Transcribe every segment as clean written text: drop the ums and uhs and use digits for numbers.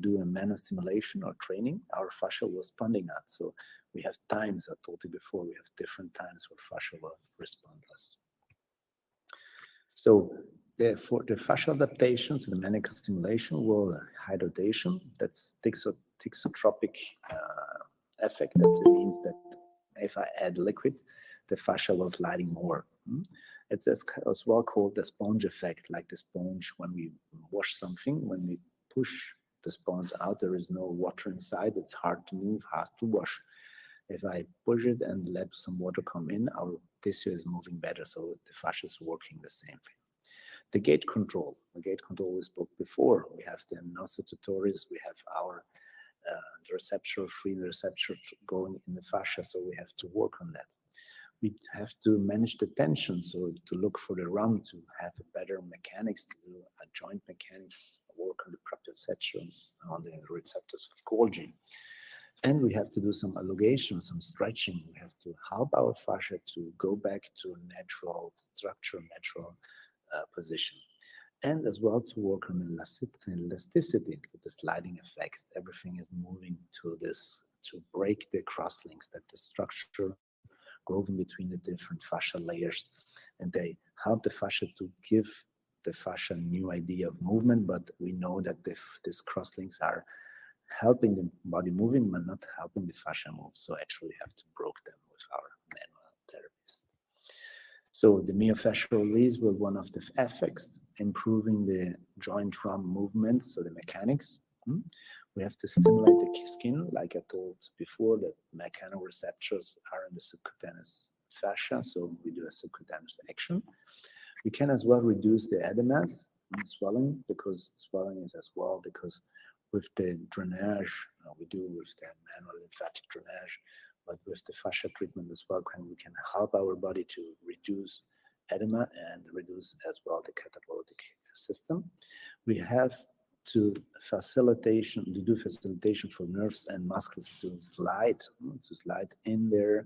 do a manual stimulation or training, our fascia will responding out. So we have times, I told you before, we have different times where fascia will respond us. So for the fascial adaptation to the mechanical stimulation will hydration, that's thixotropic effect. That means that if I add liquid, the fascia will sliding more. It's as well called the sponge effect, like the sponge when we wash something, when we push the sponge out, there is no water inside, it's hard to move, hard to wash. If I push it and let some water come in, our tissue is moving better, so the fascia is working the same thing. The gate control we spoke before. We have the nociceptors, we have our the receptor, free receptor going in the fascia, so we have to work on that. We have to manage the tension, so to look for the run, to have a better mechanics, to do a joint mechanics, work on the proprioceptions, on the receptors of Golgi. And we have to do some elongation, some stretching. We have to help our fascia to go back to natural structure, natural position. And as well to work on elasticity, to the sliding effects. Everything is moving to this, to break the crosslinks, that the structure growing between the different fascia layers, and they help the fascia to give the fascia a new idea of movement, but we know that these crosslinks are helping the body moving, but not helping the fascia move. So actually we have to break them with our manual therapist. So the myofascial release was one of the effects, improving the joint drum movement, so the mechanics. We have to stimulate the skin, like I told before, that mechanoreceptors are in the subcutaneous fascia, so we do a subcutaneous action. We can as well reduce the edemas and swelling, because swelling is as well, because with the drainage, we do with the manual lymphatic drainage, but with the fascia treatment as well, we can help our body to reduce edema and reduce as well the catabolic system. We have to do facilitation for nerves and muscles to slide in their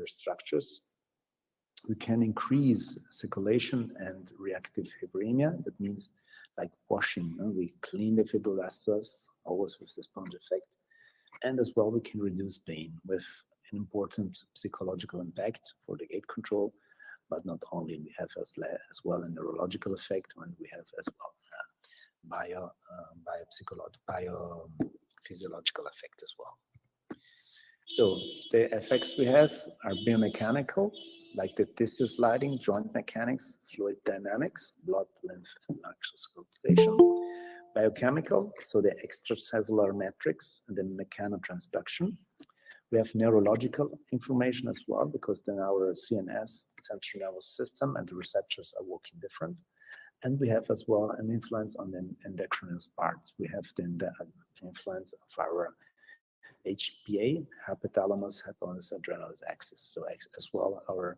structures. We can increase circulation and reactive hyperemia. That means like washing. We clean the fibroblastos, always with the sponge effect. And as well, we can reduce pain with an important psychological impact for the gait control. But not only, we have as well a neurological effect, when we have as well biophysiological effect as well. So the effects we have are biomechanical, like the tissue sliding, joint mechanics, fluid dynamics, blood, lymph, and circulation. Biochemical, so the extracellular matrix and the mechanotransduction. We have neurological information as well, because then our CNS, central nervous system, and the receptors are working different. And we have as well an influence on the endocrinous parts. We have the influence of our HPA, hypothalamus, hypothalamus, adrenal axis. So as well, our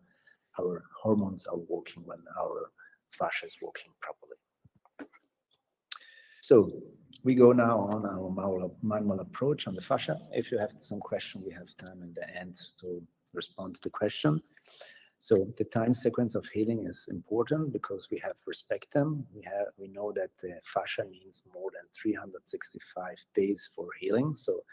hormones are working when our fascia is working properly. So we go now on our manual approach on the fascia. If you have some question, we have time in the end to respond to the question. So the time sequence of healing is important because we have respect them. We know that the fascia means more than 365 days for healing. So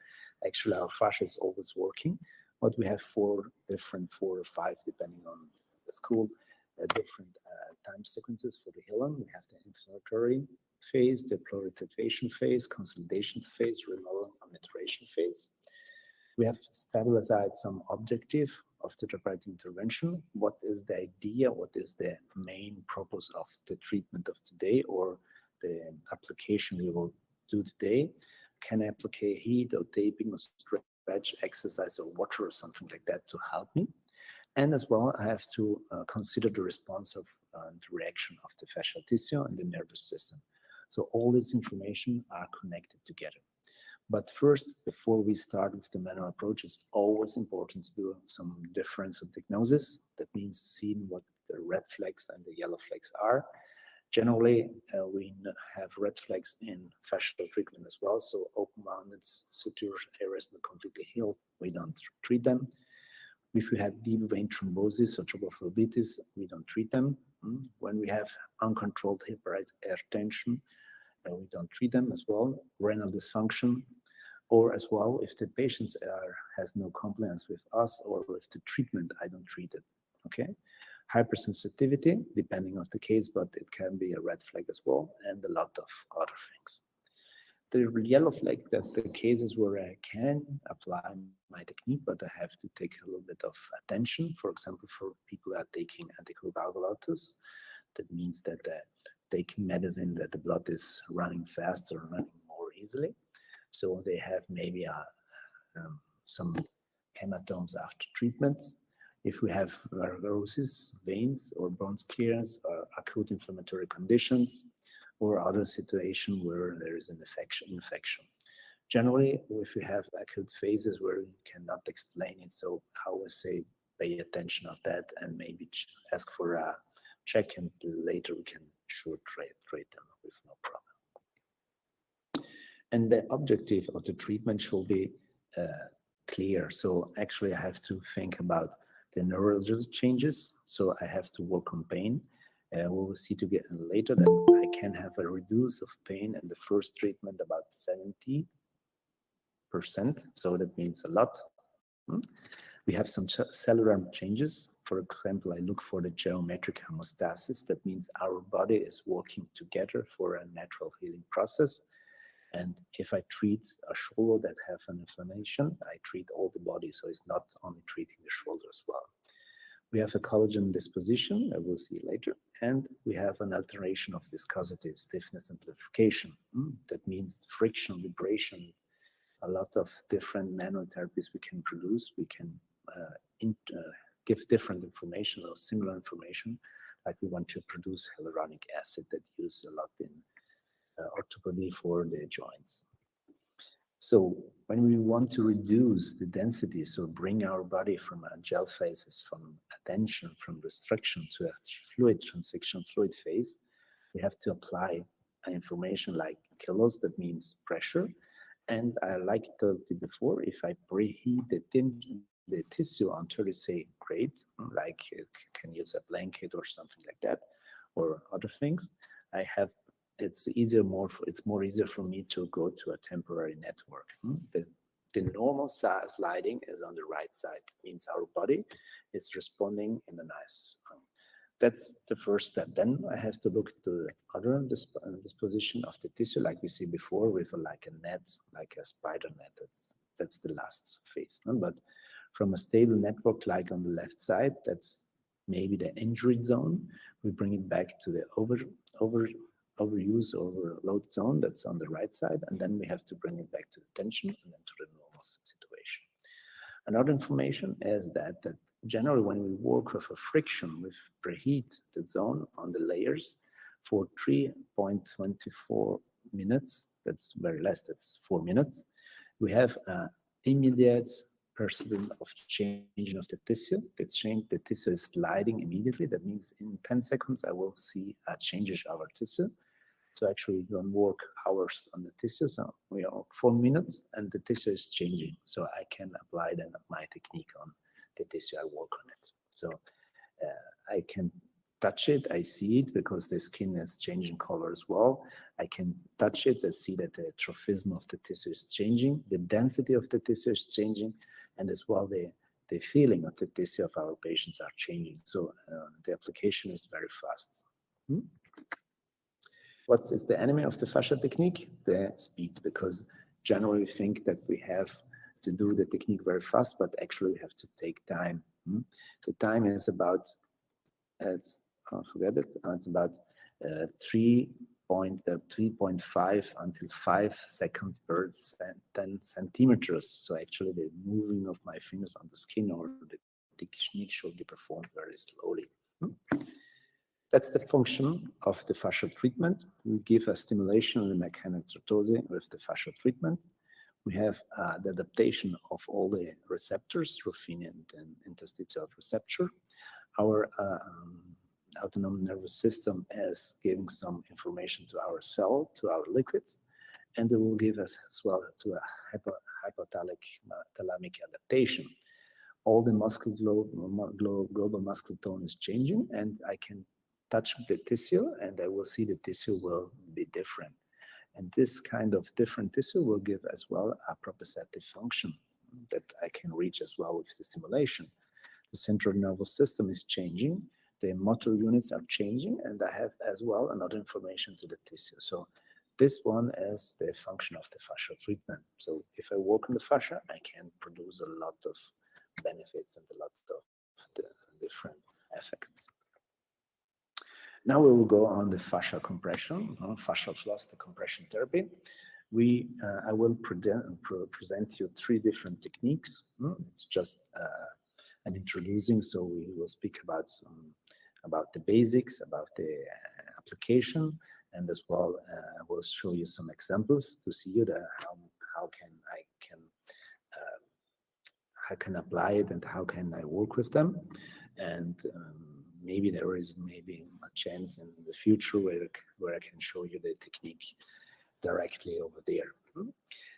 actually our fascia is always working, but we have 4 or 5, depending on the school, different time sequences for the healing. We have the inflammatory phase, the proliferation phase, consolidation phase, remodeling and maturation phase. We have stabilized some objective of the therapeutic intervention. What is the idea? What is the main purpose of the treatment of today or the application we will do today? Can I apply heat or taping or stretch, exercise or water or something like that to help me? And as well, I have to consider the response of the reaction of the fascial tissue and the nervous system. So all this information are connected together. But first, before we start with the manual approach, it's always important to do some differential diagnosis. That means seeing what the red flags and the yellow flags are. Generally, we have red flags in fascial treatment as well. So open-wounded suture areas not completely healed, we don't treat them. If we have deep vein thrombosis or thrombophlebitis, we don't treat them. When we have uncontrolled hypertension, we don't treat them as well. Renal dysfunction, or as well, if the patient has no compliance with us or with the treatment, I don't treat it, okay? Hypersensitivity, depending on the case, but it can be a red flag as well, and a lot of other things. The yellow flag, that the cases where I can apply my technique, but I have to take a little bit of attention. For example, for people that are taking anticoagulantes, that means that taking medicine that the blood is running faster, running more easily. So they have maybe some hematomes after treatments. If we have varicoses, veins, or bone clearance, or acute inflammatory conditions, or other situation where there is an infection. Generally, if we have acute phases where you cannot explain it, so I would say pay attention of that and maybe ask for a check, and later we can sure treat them with no problem. And the objective of the treatment should be clear. So actually I have to think about the neurological changes. So I have to work on pain. We will see together later that I can have a reduce of pain in the first treatment about 70%. So that means a lot. We have some cellular changes. For example, I look for the geometric homeostasis. That means our body is working together for a natural healing process. And if I treat a shoulder that have an inflammation, I treat all the body. So it's not only treating the shoulder as well. We have a collagen disposition, I will see later. And we have an alteration of viscosity, stiffness, and amplification. That means friction, vibration, a lot of different nanotherapies we can produce. We can give different information or similar information, like we want to produce hyaluronic acid that used a lot in orthopedy for the joints. So when we want to reduce the density, so bring our body from a gel phases, from attention, from restriction to a fluid transition, fluid phase, we have to apply information like kilos, that means pressure. And I like told you before, if I preheat the tissue until they say great, like you can use a blanket or something like that, or other things, it's more easier for me to go to a temporary network. The normal sliding is on the right side. It means our body is responding in a nice. That's the first step. Then I have to look to the other disposition of the tissue, like we see before, with like a net, like a spider net. That's the last phase. But from a stable network, like on the left side, that's maybe the injury zone. We bring it back to the overuse, overload zone that's on the right side, and then we have to bring it back to the tension and then to the normal situation. Another information is that generally when we work with a friction, with preheat the zone on the layers for 3.24 minutes, that's very less, that's 4 minutes, we have an immediate perception of changing of the tissue. The tissue is sliding immediately. That means in 10 seconds, I will see a changes of our tissue. So actually we don't work hours on the tissue. So we are 4 minutes and the tissue is changing. So I can apply then my technique on the tissue, I work on it. So I can touch it, I see it because the skin is changing color as well. I can touch it, I see that the trophism of the tissue is changing, the density of the tissue is changing, and as well the feeling of the tissue of our patients are changing. So the application is very fast. What is the enemy of the fascia technique? The speed, because generally we think that we have to do the technique very fast, but actually we have to take time. The time is about, forget it, it's about 3.5 until 5 seconds per 10 centimeters. So actually the moving of my fingers on the skin or the technique should be performed very slowly. That's the function of the fascial treatment. We give a stimulation of the mechanical tertose with the fascial treatment. We have the adaptation of all the receptors, rufinant and interstitial receptor. Our autonomic nervous system is giving some information to our cell, to our liquids, and it will give us as well to a hypothalamic adaptation. All the global muscle tone is changing, and I can touch the tissue, and I will see the tissue will be different. And this kind of different tissue will give as well a proprioceptive function that I can reach as well with the stimulation. The central nervous system is changing, the motor units are changing, and I have as well another information to the tissue. So this one is the function of the fascia treatment. So if I work on the fascia, I can produce a lot of benefits and a lot of the different effects. Now we will go on the fascial compression, fascial floss, the compression therapy. I will present you 3 different techniques. It's just an introducing, so we will speak about the basics, about the application, and as well I will show you some examples to see you how I can apply it and how can I work with them, and maybe there is a chance in the future where I can show you the technique directly over there.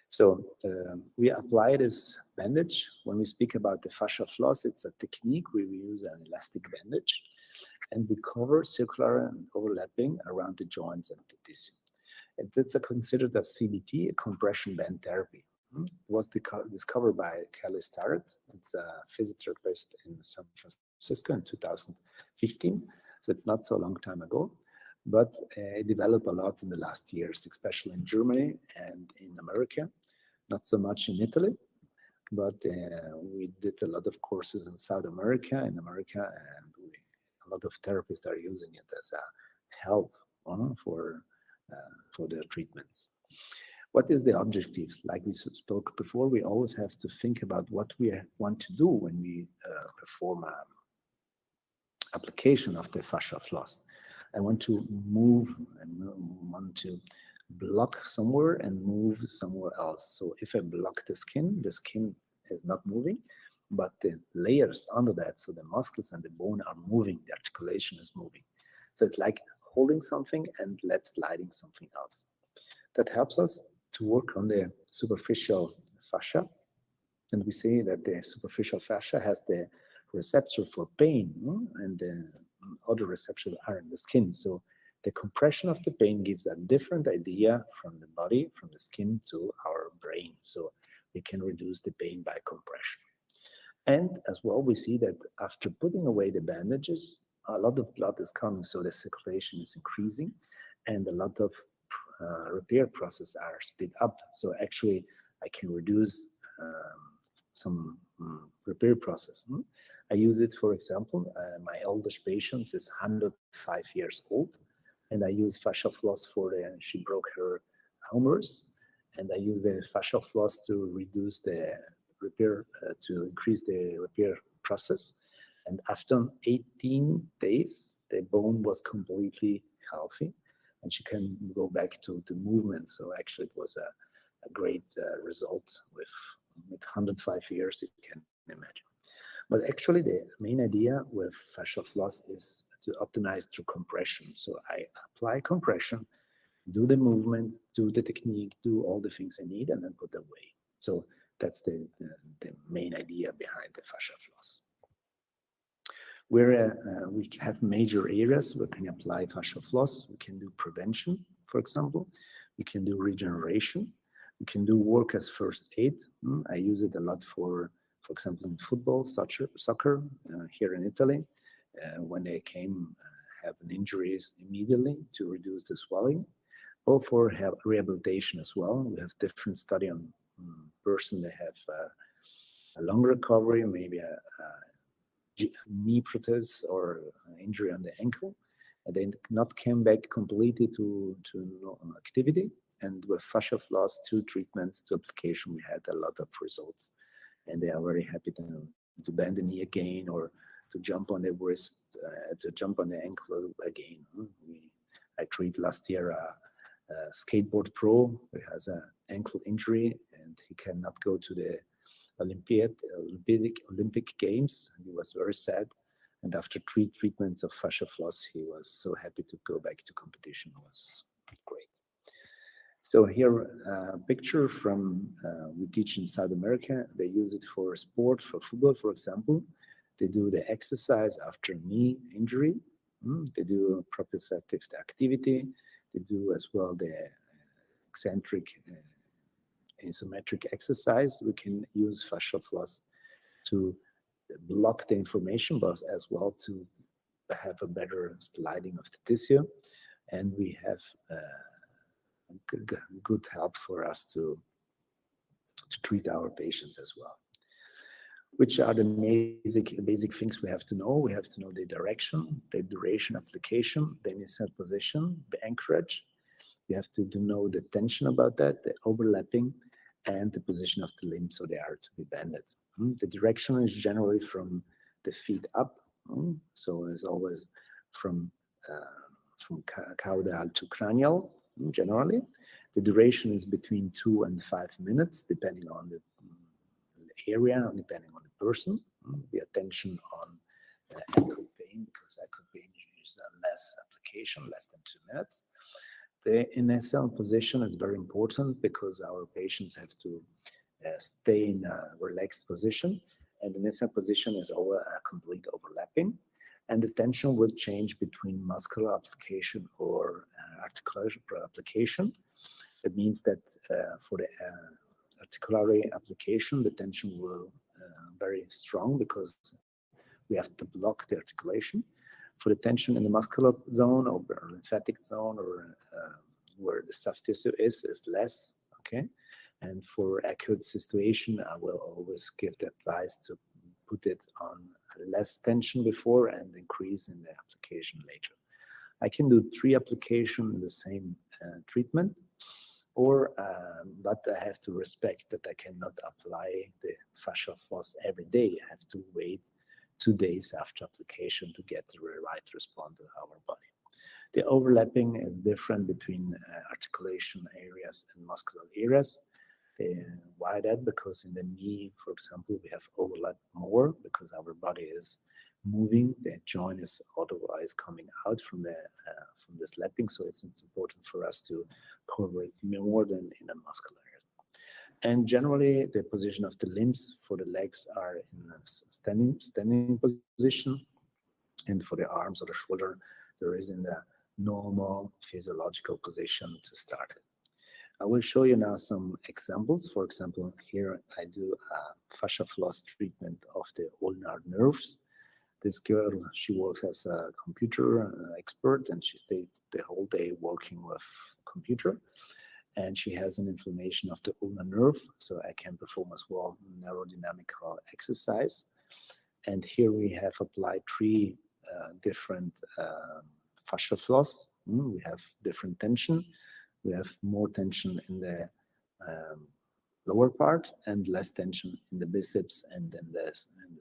So we apply this bandage. When we speak about the fascial floss, it's a technique where we use an elastic bandage and we cover circular and overlapping around the joints and the tissue. And that's considered a CBT, a compression band therapy. It was discovered by Kelly Starrett. It's a physiotherapist in San Francisco in 2015. So it's not so long time ago, but it developed a lot in the last years, especially in Germany and in America. Not so much in Italy, but we did a lot of courses in South America, and a lot of therapists are using it as a help for their treatments. What is the objective? Like we spoke before, we always have to think about what we want to do when we perform an application of the fascial floss. I want to move and want to block somewhere and move somewhere else. So if I block the skin is not moving, but the layers under that, so the muscles and the bone are moving, the articulation is moving. So it's like holding something and sliding something else. That helps us to work on the superficial fascia. And we say that the superficial fascia has the receptor for pain, and the other receptors are in the skin. So the compression of the pain gives a different idea from the body, from the skin to our brain. So we can reduce the pain by compression. And as well, we see that after putting away the bandages, a lot of blood is coming, so the circulation is increasing, and a lot of repair process are speed up. So actually, I can reduce some repair process. I use it, for example, my oldest patient is 105 years old, and I use fascial floss she broke her humerus, and I use the fascial floss to reduce the repair, to increase the repair process. And after 18 days, the bone was completely healthy, and she can go back to movement. So actually, it was a great result with 105 years, you can imagine. But actually, the main idea with fascial floss is to optimize through compression. So I apply compression, do the movement, do the technique, do all the things I need, and then put away. So that's the main idea behind the fascial floss. Where we have major areas where we can apply fascial floss. We can do prevention, for example. We can do regeneration. We can do work as first aid. I use it a lot for example, in football, soccer here in Italy. When they came, have an injuries immediately to reduce the swelling, or for rehabilitation as well. We have different study on person that have a long recovery, maybe a knee prosthesis or an injury on the ankle, and they not came back completely to activity. And with fascial floss, 2 treatments, 2 application, we had a lot of results, and they are very happy to bend the knee again, or to jump on the wrist, to jump on the ankle again. I treated last year a skateboard pro who has an ankle injury, and he cannot go to the Olympic Games. He was very sad, and after 3 treatments of fascial floss, he was so happy to go back to competition. It was great. So here, a picture from we teach in South America. They use it for sport, for football, for example. They do the exercise after knee injury. They do proprioceptive activity. They do as well the eccentric, isometric exercise, we can use fascial floss to block the information, but as well to have a better sliding of the tissue. And we have good help for us to treat our patients as well. Which are the basic things we have to know? We have to know the direction, the duration application, the initial position, the anchorage. We have to know the tension about that, the overlapping, and the position of the limb, so they are to be bended. The direction is generally from the feet up, so it's always from caudal to cranial, generally. The duration is between 2 and 5 minutes, depending on the area, depending on the person. The attention on acute pain, because acute pain is less application, less than 2 minutes. The initial position is very important because our patients have to stay in a relaxed position, and the initial position is over a complete overlapping, and the tension will change between muscular application or articular application. It means that for the articular application, the tension will very strong because we have to block the articulation. For the tension in the muscular zone or lymphatic zone or where the soft tissue is less, okay? And for acute situation, I will always give the advice to put it on less tension before and increase in the application later. I can do 3 applications in the same treatment, or but I have to respect that I cannot apply the fascial floss every day. I have to wait 2 days after application to get the right response to our body. The overlapping is different between articulation areas and muscular areas. Why that? Because in the knee, for example, we have overlap more because our body is moving. The joint is otherwise coming out from the slapping, so it's important for us to cover it more than in a muscular area. And generally, the position of the limbs for the legs are in a standing position, and for the arms or the shoulder, there is in the normal physiological position to start it. I will show you now some examples. For example, here I do a fascia floss treatment of the ulnar nerves. This girl, she works as a computer expert, and she stayed the whole day working with computer. And she has an inflammation of the ulnar nerve, so I can perform as well neurodynamical exercise. And here we have applied 3 different fascia floss. We have different tension. We have more tension in the lower part and less tension in the biceps and then the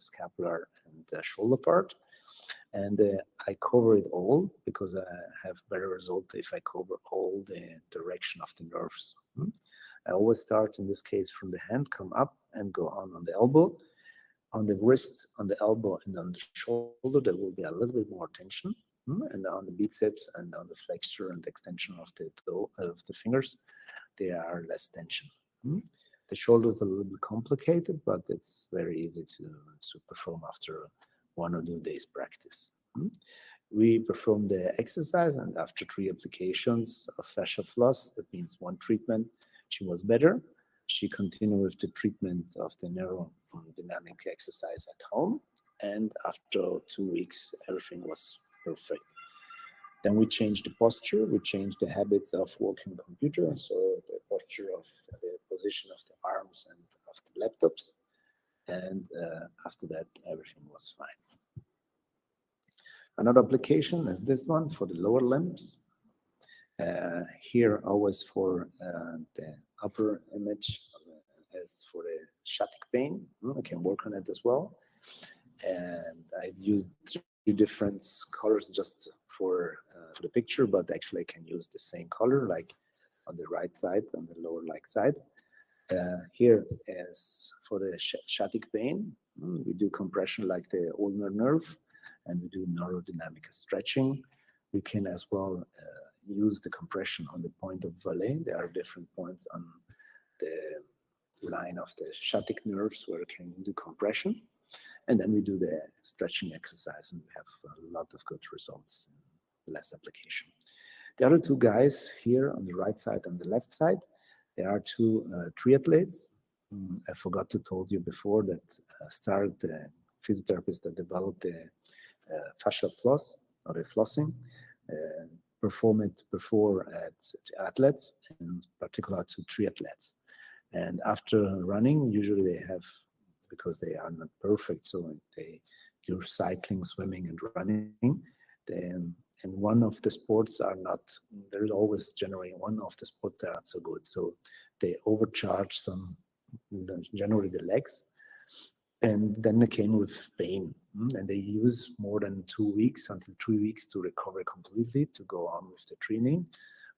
scapular and the shoulder part. And I cover it all because I have better results if I cover all the direction of the nerves. I always start in this case from the hand, come up and go on the elbow. On the wrist, on the elbow, and on the shoulder, there will be a little bit more tension. And on the biceps and on the flexure and extension of the toe, of the fingers, there are less tension. The shoulder is a little bit complicated, but it's very easy to perform after 1 or 2 days practice. We perform the exercise, and after 3 applications of fascia floss, that means 1 treatment, she was better. She continued with the treatment of the neurodynamic exercise at home, and after 2 weeks, everything was perfect. Then we changed the posture, we changed the habits of working on the computer, so the posture of the position of the arms and of the laptops, and after that, everything was fine. Another application is this one for the lower limbs. Here, always for the upper image as for the sciatic pain. I can work on it as well. And I've used 3 different colors just for the picture, but actually I can use the same color, like on the right side, on the lower right side. Here is for the sciatic pain. We do compression like the ulnar nerve, and we do neurodynamic stretching. We can as well use the compression on the point of Villella. There are different points on the line of the sciatic nerves where we can do compression. And then we do the stretching exercise, and we have a lot of good results, less application. The other two guys here on the right side and the left side, there are two triathletes. I forgot to told you before that started the physiotherapist that developed the fascial floss or the flossing, perform it before at athletes, and particular to triathletes. And after running, usually they have, because they are not perfect, so they do cycling, swimming, and running. Then, and one of the sports are not, there's always generally one of the sports that are not so good. So they overcharge some, generally the legs. And then they came with pain. And they use more than 2 weeks until 3 weeks to recover completely, to go on with the training.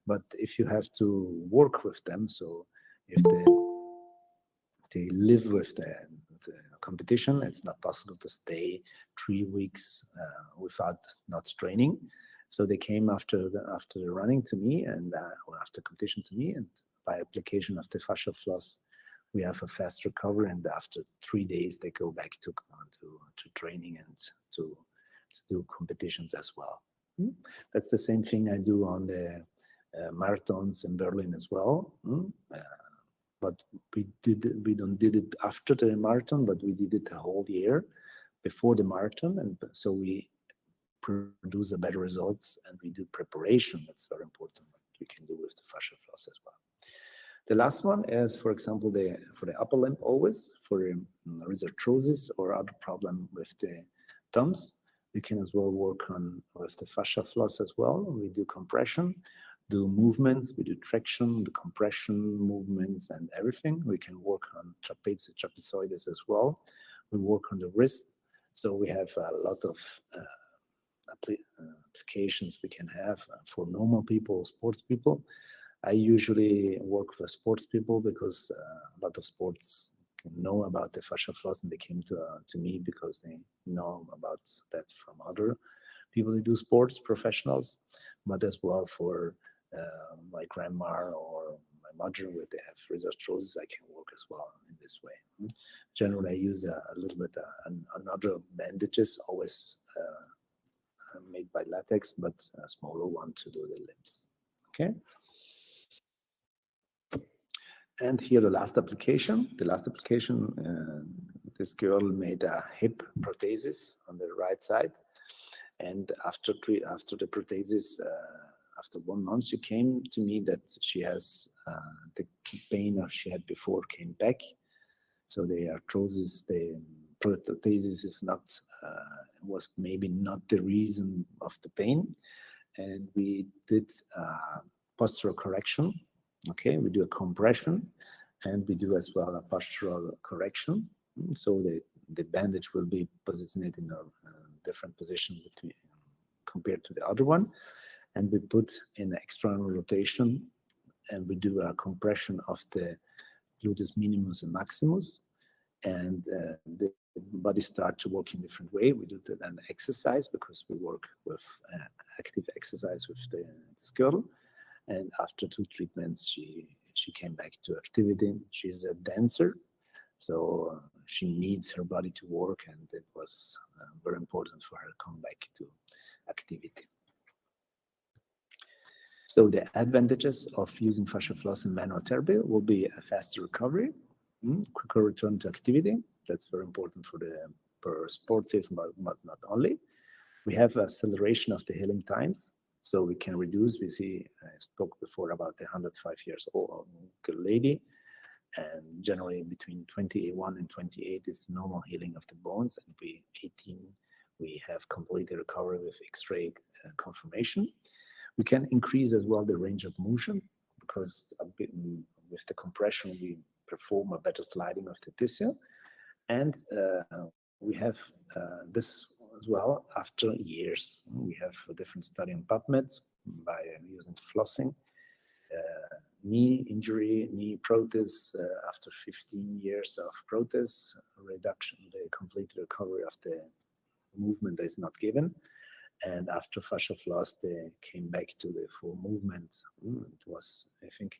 But if you have to work with them, so if they live with the competition, it's not possible to stay 3 weeks without not training. So they came after the running to me, and or after competition to me, and by application of the fascial floss, we have a fast recovery, and after 3 days they go back to training and to do competitions as well. That's the same thing I do on the marathons in Berlin as well. But we don't did it after the marathon, but we did it the whole year before the marathon, and so we produce the better results, and we do preparation. That's very important. What we can do with the fascial floss as well. The last one is, for example, for the upper limb always, for arthrosis or other problem with the thumbs. We can as well work on with the fascia floss as well. We do compression, do movements, we do traction, the compression movements and everything. We can work on trapezoidis as well. We work on the wrist. So we have a lot of applications we can have for normal people, sports people. I usually work with sports people because a lot of sports know about the fascial floss, and they came to me because they know about that from other people who do sports, professionals, but as well for my grandma or my mother, where they have arthrosis, I can work as well in this way. Generally, I use a little bit another bandages, always made by latex, but a smaller one to do the limbs. Okay. And here the last application. The last application, this girl made a hip prosthesis on the right side, and after the prosthesis, after 1 month, she came to me that she has the pain that she had before came back. So the arthrosis, the prosthesis is not was maybe not the reason of the pain, and we did postural correction. Okay, we do a compression, and we do as well a postural correction. So the bandage will be positioned in a different position compared to the other one, and we put in external rotation, and we do a compression of the gluteus minimus and maximus, and the body start to work in a different way. We do then exercise because we work with active exercise with this girl. And after 2 treatments, she came back to activity. She's a dancer, so she needs her body to work, and it was very important for her to come back to activity. So the advantages of using fascial floss in manual therapy will be a faster recovery, quicker return to activity. That's very important for sportive, but not only. We have acceleration of the healing times. So we can reduce, I spoke before about the 105 years old lady, and generally between 21 and 28 is normal healing of the bones, and 18, we have complete recovery with X-ray confirmation. We can increase as well the range of motion, because with the compression, we perform a better sliding of the tissue. And we have this as well after years. We have a different study on PubMed by using flossing. Knee injury, knee prosthesis, after 15 years of prosthesis, reduction, the complete recovery of the movement is not given. And after fascial floss, they came back to the full movement. It was, I think,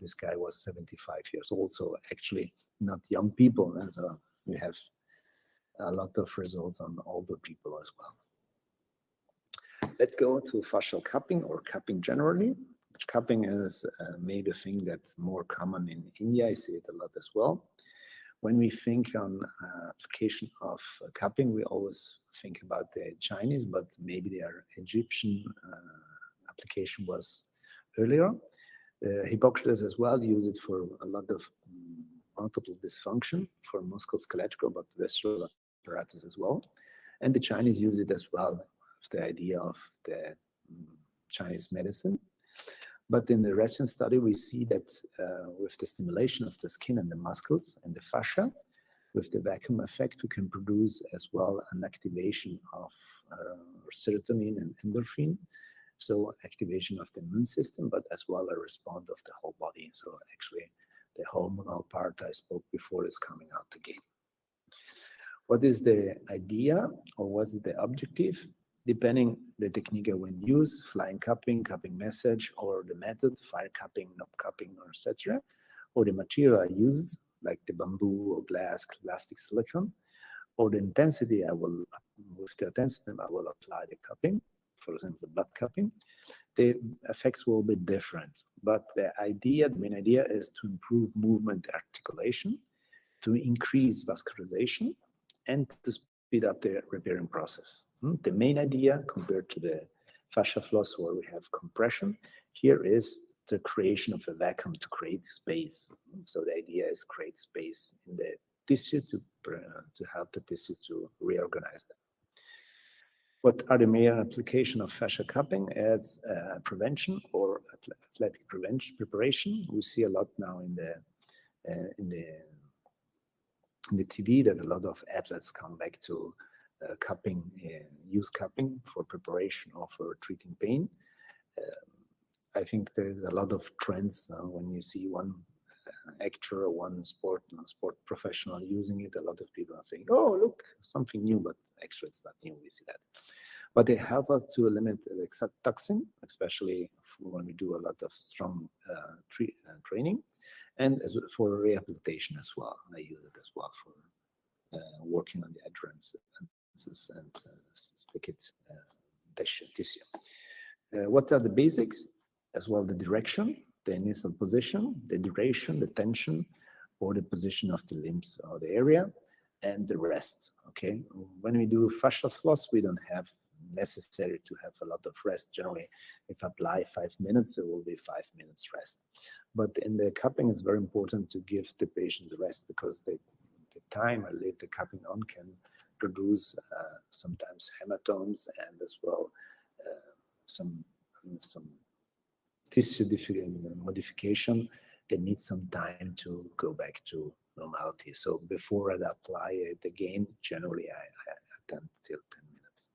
this guy was 75 years old, so actually not young people. And so we have a lot of results on older people as well. Let's go to fascial cupping or cupping generally. Cupping is maybe a thing that's more common in India. I see it a lot as well. When we think on application of cupping, we always think about the Chinese, but maybe their Egyptian application was earlier. Hippocrates as well used it for a lot of multiple dysfunction for musculoskeletal, but visceral apparatus as well. And the Chinese use it as well, the idea of the Chinese medicine. But in the recent study, we see that with the stimulation of the skin and the muscles and the fascia, with the vacuum effect, we can produce as well an activation of serotonin and endorphin. So activation of the immune system, but as well a response of the whole body. So actually the hormonal part I spoke before is coming out again. What is the idea or what is the objective? Depending the technique I will use, flying cupping, cupping message, or the method, fire cupping, knob cupping, or etc., or the material I used, like the bamboo or glass, plastic, silicone, or the intensity I will, with the intensity I will apply the cupping, for example, blood cupping, the effects will be different. But the main idea is to improve movement articulation, to increase vascularization, and to speed up the repairing process. The main idea compared to the fascia floss where we have compression, here is the creation of a vacuum to create space. So the idea is create space in the tissue to help the tissue to reorganize them. What are the main application of fascia cupping? It's prevention or athletic preparation. We see a lot now in the TV that a lot of athletes come back to cupping, use cupping for preparation or for treating pain. I think there's a lot of trends when you see one actor or one sport professional using it. A lot of people are saying, "Oh, look, something new," but actually it's not new. We see that, but they help us to limit the toxin, especially when we do a lot of strong training, and as for rehabilitation as well. I use it as well for working on the adherence and stick it tissue. What are the basics? As well, the direction, the initial position, the duration, the tension, or the position of the limbs or the area, and the rest. Okay, when we do fascial floss, we don't have necessary to have a lot of rest. Generally, if I apply 5 minutes, it will be 5 minutes rest. But in the cupping, it's very important to give the patient rest because the time I leave the cupping on can produce sometimes hematomes and as well some tissue modification. They need some time to go back to normality. So before I apply it again, generally I attend till 10 minutes.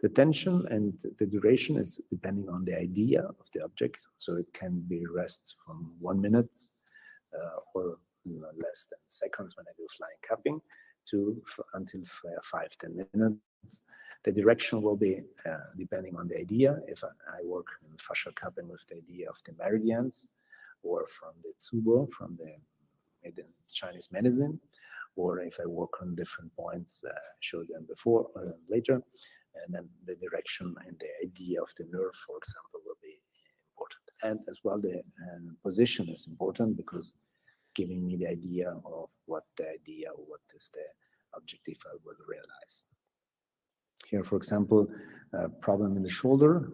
The tension and the duration is depending on the idea of the object. So it can be rest from 1 minute or less than seconds when I do flying cupping until 5-10 minutes. The direction will be depending on the idea. If I work in fascial cupping with the idea of the meridians or from the tsubo, from the Chinese medicine, or if I work on different points, showed them before or later, and then the direction and the idea of the nerve, for example, will be important. And as well, the position is important because giving me the idea of what is the objective I will realize. Here, for example, a problem in the shoulder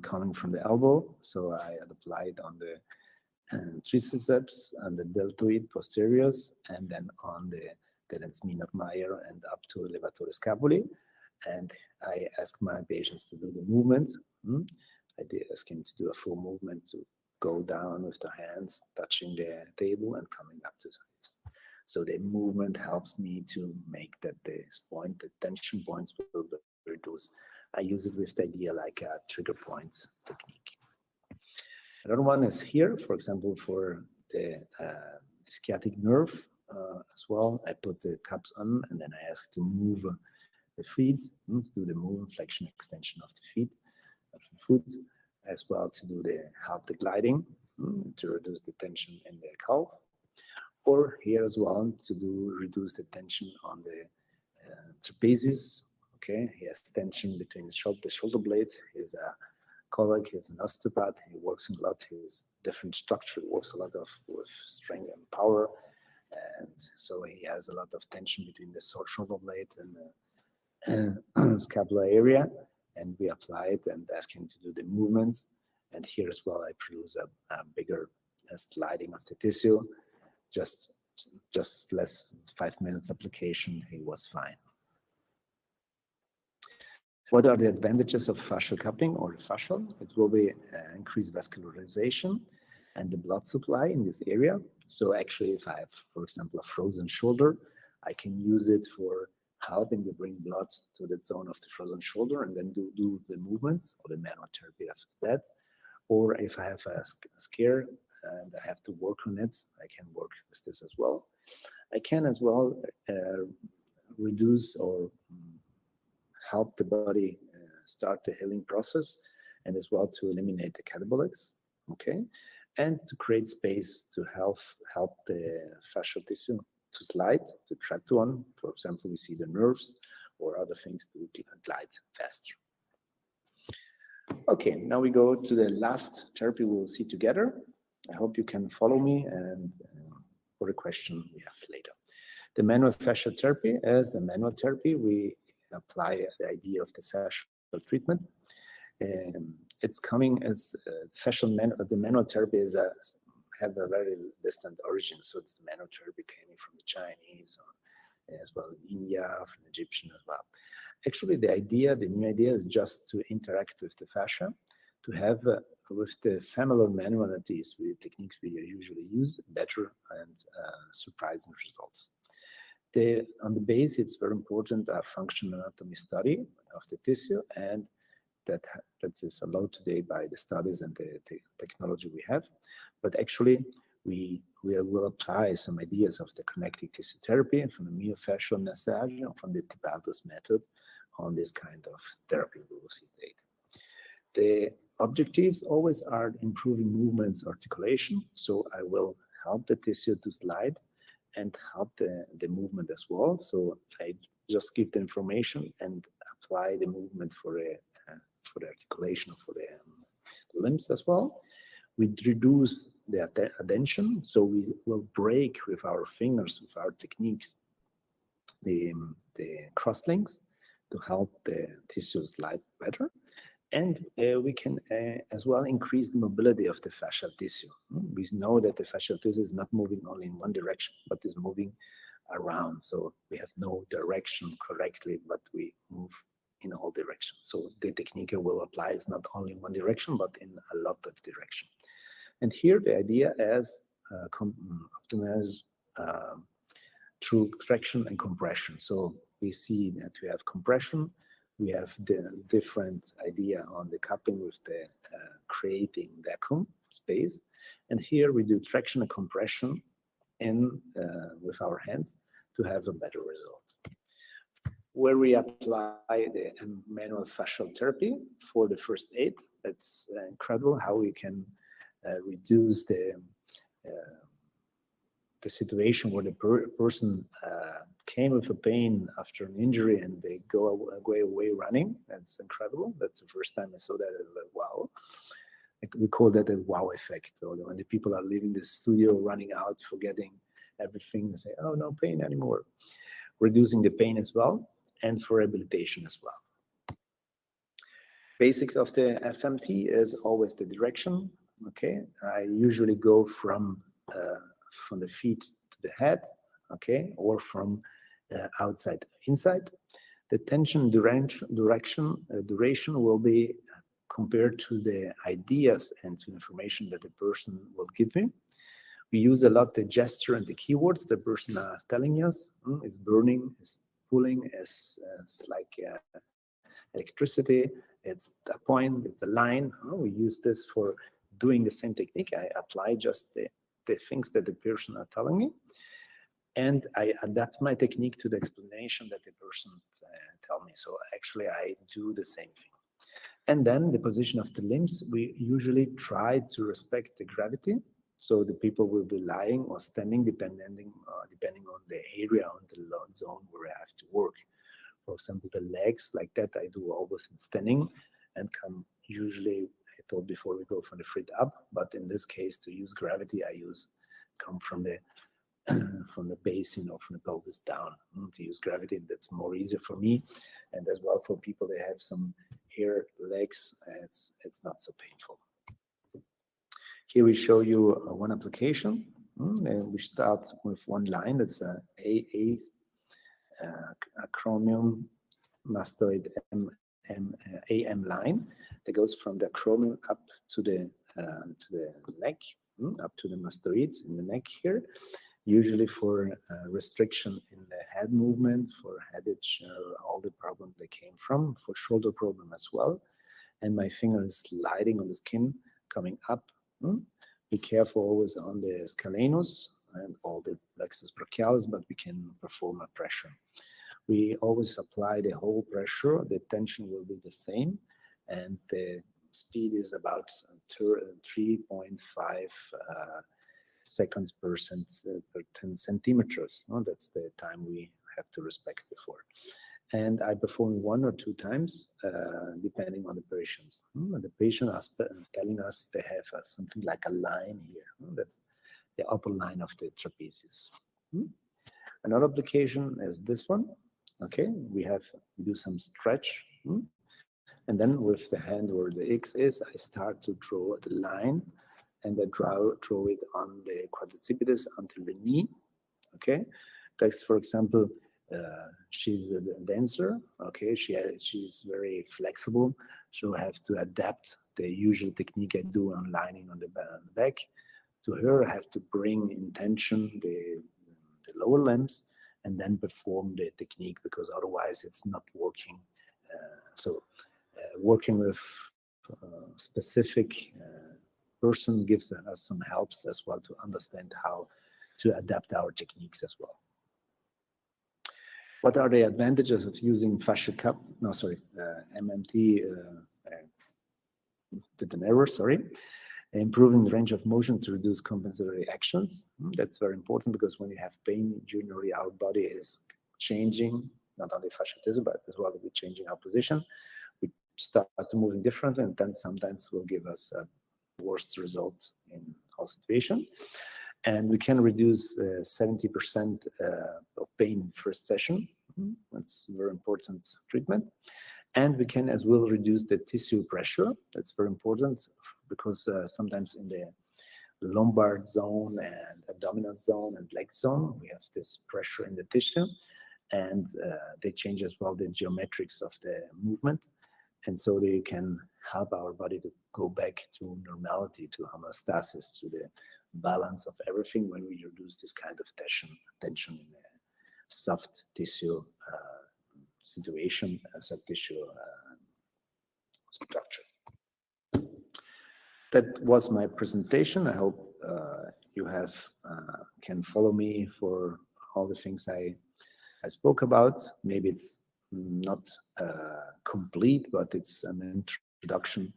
coming from the elbow. So I applied on the triceps and the deltoid posteriors, and then on the Meyer and up to levatore scapulae. And I asked my patients to do the movement. I did ask him to do a full movement to go down with the hands, touching the table and coming up to this. So the movement helps me to make that the tension points will be reduced. I use it with the idea like a trigger point technique. Another one is here, for example, for the sciatic nerve as well. I put the cups on and then I ask to move the feet, to do the movement, flexion, extension of the feet, of the foot, as well to help the gliding, to reduce the tension in the calf. Or here as well to reduce the tension on the trapezius, Okay, he has tension between the shoulder blades. He's a colleague, he's an osteopath. He works a lot. He's different structure. He works a lot with strength and power, and so he has a lot of tension between the shoulder blade and scapular area. And we apply it and ask him to do the movements. And here as well, I produce a bigger sliding of the tissue. Just less 5 minutes application, he was fine. What are the advantages of fascial cupping or fascial? It will be increased vascularization and the blood supply in this area. So actually, if I have, for example, a frozen shoulder, I can use it for helping to bring blood to the zone of the frozen shoulder and then do the movements or the manual therapy after that. Or if I have a scare and I have to work on it, I can work with this as well. I can as well reduce or help the body start the healing process, and as well to eliminate the catabolics, okay? And to create space to help the fascial tissue to slide, to tract on. For example, we see the nerves or other things to glide faster. Okay, now we go to the last therapy we will see together. I hope you can follow me and for the question we have later. The manual fascial therapy. As the manual therapy, we apply the idea of the fascial treatment. It's coming as the manual therapy have a very distant origin. So it's the manual therapy came from the Chinese, as well as India, from Egyptian as well. Actually, the new idea is just to interact with the fascia, to have with the familiar manualities, with the techniques we usually use, better and surprising results. On the base, it's very important functional anatomy study of the tissue, and that is allowed today by the studies and the technology we have. But actually, we will apply some ideas of the connective tissue therapy from the myofascial massage and from the Tibaldo's method on this kind of therapy we will see later. The objectives always are improving movements, articulation. So I will help the tissue to slide and help the movement as well. So I just give the information and apply the movement for the articulation, for the limbs as well. We reduce the adhesion, so we will break with our fingers, with our techniques, the crosslinks to help the tissue slide better. And we can as well increase the mobility of the fascial tissue. We know that the fascial tissue is not moving only in one direction, but is moving around. So we have no direction correctly, but we move in all directions. So the technique will apply is not only in one direction, but in a lot of directions. And here the idea is optimize through traction and compression. So we see that we have compression. We have the different idea on the cupping with the creating vacuum space. And here we do traction and compression with our hands to have a better result. Where we apply the manual fascial therapy for the first aid, it's incredible how we can reduce the situation where the person came with a pain after an injury and they go away running. That's incredible. That's the first time I saw that. I was like, wow. We call that a wow effect. So when the people are leaving the studio, running out, forgetting everything, and say, oh, no pain anymore. Reducing the pain as well, and for rehabilitation as well. Basics of the FMT is always the direction. Okay, I usually go from the feet to the head, okay, or from outside inside. The tension duration will be compared to the ideas and to information that the person will give me. We use a lot the gesture and the keywords the person are telling us. Is burning, is pulling, is like electricity. It's a point, it's a line. We use this for doing the same technique. I apply just the things that the person are telling me, and I adapt my technique to the explanation that the person tell me. So actually I do the same thing. And then the position of the limbs, we usually try to respect the gravity. So the people will be lying or standing depending on the area, on the zone where I have to work. For example, the legs like that, I do always in standing and come usually, I told before, we go from the feet up, but in this case, to use gravity, come from the from the base, from the pelvis down. To use gravity, that's more easier for me, and as well for people that have some hair legs, it's not so painful. Here we show you one application, and we start with one line. That's a acromion mastoid AM line that goes from the acromion up to the neck, up to the mastoids in the neck here, usually for restriction in the head movement, for headache, all the problems they came from, for shoulder problem as well. And my finger is sliding on the skin, coming up. Be careful always on the scalenus and all the plexus brachialis, but we can perform a pressure. We always apply the whole pressure. The tension will be the same, and the speed is about 3.5 seconds per 10 centimeters. That's the time we have to respect before. And I perform 1 or 2 times, depending on the patients. The patient is telling us they have something like a line here. That's the upper line of the trapezius. Another application is this one. Okay, we do some stretch, and then with the hand where the X is, I start to draw the line, and I draw it on the quadriceps until the knee. Okay, that's, for example, she's a dancer. Okay, she's very flexible. She'll have to adapt the usual technique I do on lining on the back. To her, I have to bring in tension the lower limbs and then perform the technique, because otherwise it's not working. Working with specific person gives us some helps as well to understand how to adapt our techniques as well. What are the advantages of using fascial cup? No, sorry, MMT, did an error, sorry. Improving the range of motion to reduce compensatory actions. That's very important, because when you have pain, generally our body is changing, not only fascial tissue, but as well we're changing our position. We start moving differently, and then sometimes will give us a worse result in all situations. And we can reduce 70% of pain in first session. That's a very important treatment. And we can as well reduce the tissue pressure. That's very important, because sometimes in the lumbar zone and abdominal zone and leg zone, we have this pressure in the tissue, and they change as well the geometrics of the movement. And so they can help our body to go back to normality, to homeostasis, to the balance of everything when we reduce this kind of tension in the soft tissue situation, soft tissue structure. That was my presentation. I hope you can follow me for all the things I spoke about. Maybe it's not complete, but it's an introduction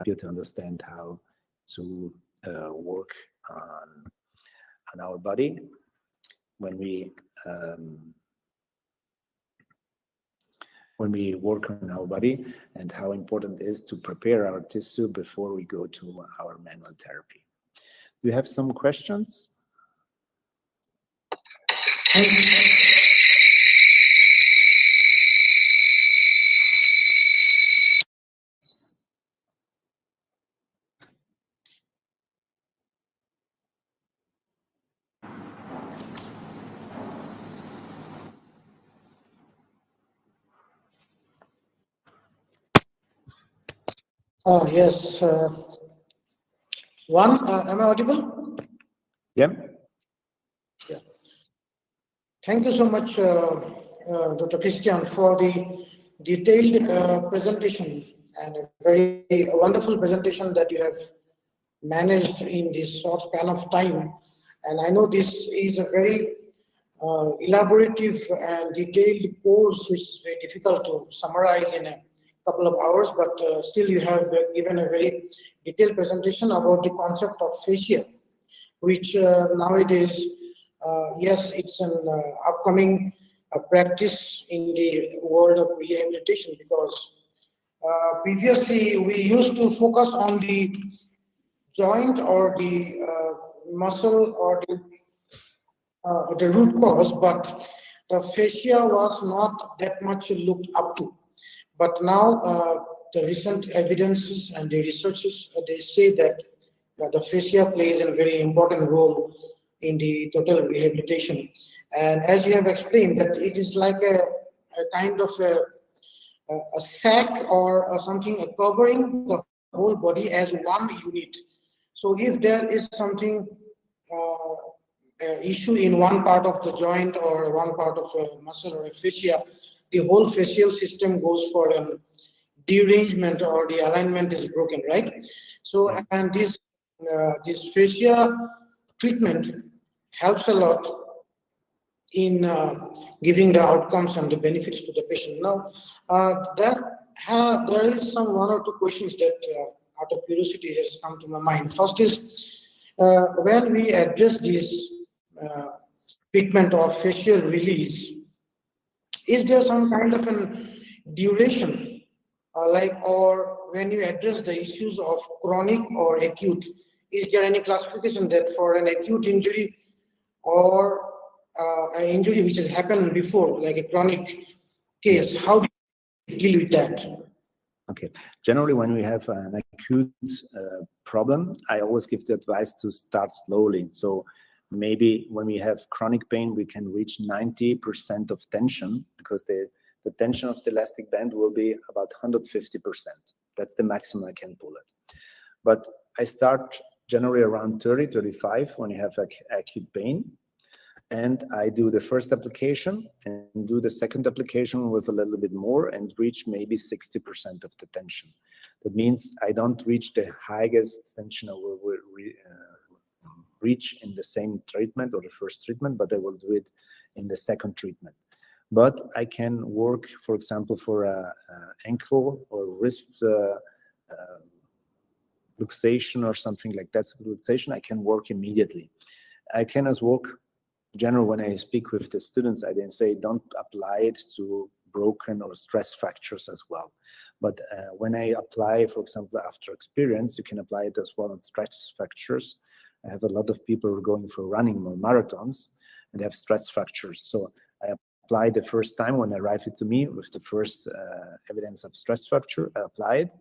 to understand how to work on our body when we work on our body, and how important it is to prepare our tissue before we go to our manual therapy. Do you have some questions? Yes. Am I audible? Yeah. Yeah. Thank you so much, Dr. Christian, for the detailed presentation, and a very wonderful presentation that you have managed in this short span of time. And I know this is a very elaborative and detailed course, which is very difficult to summarize in a couple of hours, but still you have given a very detailed presentation about the concept of fascia, which nowadays, yes, it's an upcoming practice in the world of rehabilitation, because previously we used to focus on the joint or the muscle or the root cause, but the fascia was not that much looked up to. But now the recent evidences and the researches, they say that the fascia plays a very important role in the total rehabilitation. And as you have explained, that it is like a kind of a sac or something covering the whole body as one unit. So if there is something issue in one part of the joint or one part of a muscle or a fascia, the whole fascial system goes for an derangement or the alignment is broken, right? So, and this fascia treatment helps a lot in giving the outcomes and the benefits to the patient. Now, there is some one or two questions that out of curiosity has come to my mind. First is, when we address this treatment of fascial release, is there some kind of an duration, or when you address the issues of chronic or acute, is there any classification that for an acute injury or an injury which has happened before, like a chronic case, Yes. how do you deal with that? Okay. Generally, when we have an acute problem, I always give the advice to start slowly. So maybe when we have chronic pain, we can reach 90% of tension, because the tension of the elastic band will be about 150%. That's the maximum I can pull it. But I start generally around 30, 35 when you have acute pain. And I do the first application and do the second application with a little bit more and reach maybe 60% of the tension. That means I don't reach the highest tension I will reach in the same treatment or the first treatment, but I will do it in the second treatment. But I can work, for example, for a ankle or wrist luxation or something like that, luxation, I can work immediately. I can as work. Generally, when I speak with the students, I then say don't apply it to broken or stress fractures as well. But when I apply, for example, after experience, you can apply it as well on stress fractures. I have a lot of people who are going for running or marathons and they have stress fractures. So I apply the first time when they arrive it to me with the first evidence of stress fracture, I apply it.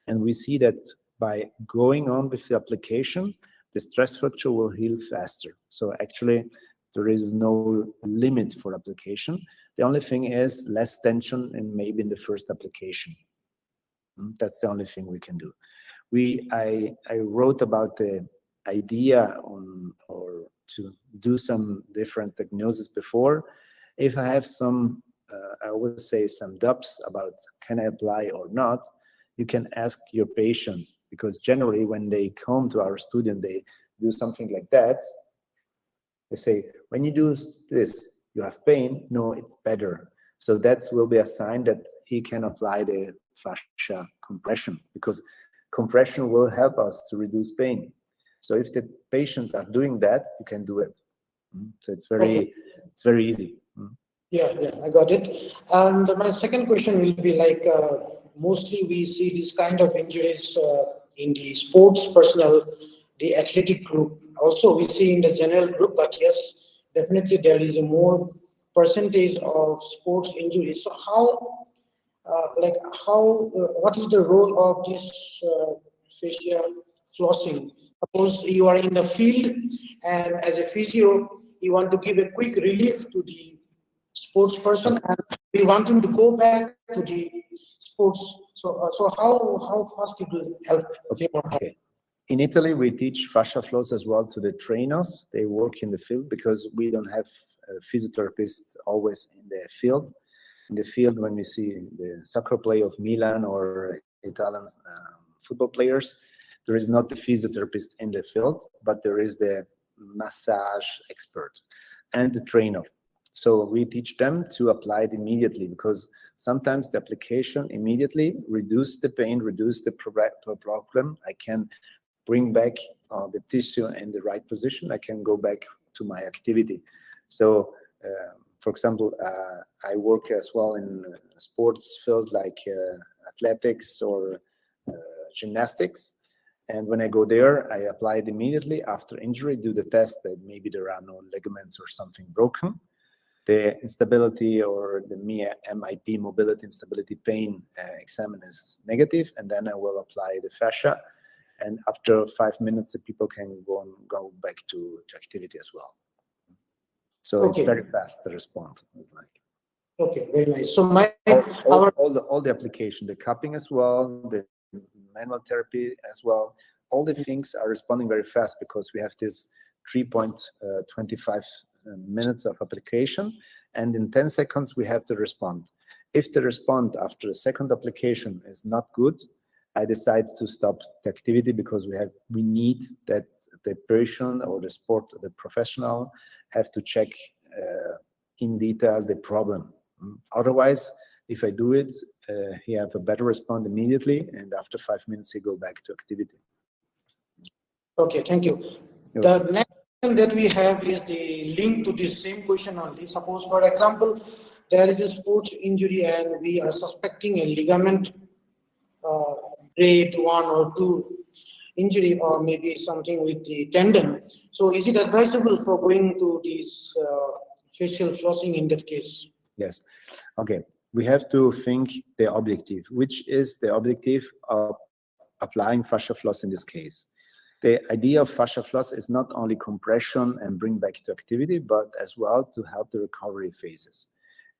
And we see that by going on with the application, the stress fracture will heal faster. So actually, there is no limit for application. The only thing is less tension and maybe in the first application. That's the only thing we can do. I wrote about the idea on or to do some different diagnosis before. If I have some, I would say some doubts about can I apply or not, you can ask your patients, because generally when they come to our studio and they do something like that, they say, when you do this, you have pain? No, it's better. So that will be a sign that he can apply the fascia compression, because compression will help us to reduce pain. So if the patients are doing that, you can do it. So it's very easy. Yeah, I got it. And my second question will be like, mostly we see this kind of injuries in the sports personnel, the athletic group. Also, we see in the general group, but yes, definitely there is a more percentage of sports injuries. So what is the role of this fascia flossing? Suppose you are in the field and as a physio, you want to give a quick relief to the sports person and we want him to go back to the sports. So how fast it will help him or her? Okay. In Italy, we teach fascia floss as well to the trainers. They work in the field because we don't have physiotherapists always in the field. In the field, when we see the soccer play of Milan or Italian football players, there is not the physiotherapist in the field, but there is the massage expert and the trainer. So we teach them to apply it immediately, because sometimes the application immediately reduce the pain, reduce the problem. I can bring back the tissue in the right position. I can go back to my activity. So For example, I work as well in sports field like athletics or gymnastics. And when I go there, I apply it immediately after injury, do the test that maybe there are no ligaments or something broken. The instability or the MIP, mobility instability pain exam is negative, and then I will apply the fascia. And after 5 minutes, the people can go back to activity as well. So it's very fast to respond. Okay, very nice. So all the application, the cupping as well, the manual therapy as well, all the things are responding very fast because we have this 3.25 minutes of application, and in 10 seconds we have to respond. If the response after the second application is not good, I decide to stop the activity because we need that the patient or the professional have to check in detail the problem. Otherwise, if I do it, he have a better response immediately, and after 5 minutes he go back to activity. Okay, thank you. The next question that we have is the link to this same question only. Suppose, for example, there is a sports injury and we are suspecting a ligament grade 1 or 2 injury, or maybe something with the tendon. So is it advisable for going to this facial flossing in that case? Yes. Okay. We have to think the objective. Which is the objective of applying fascia floss in this case? The idea of fascia floss is not only compression and bring back to activity, but as well to help the recovery phases.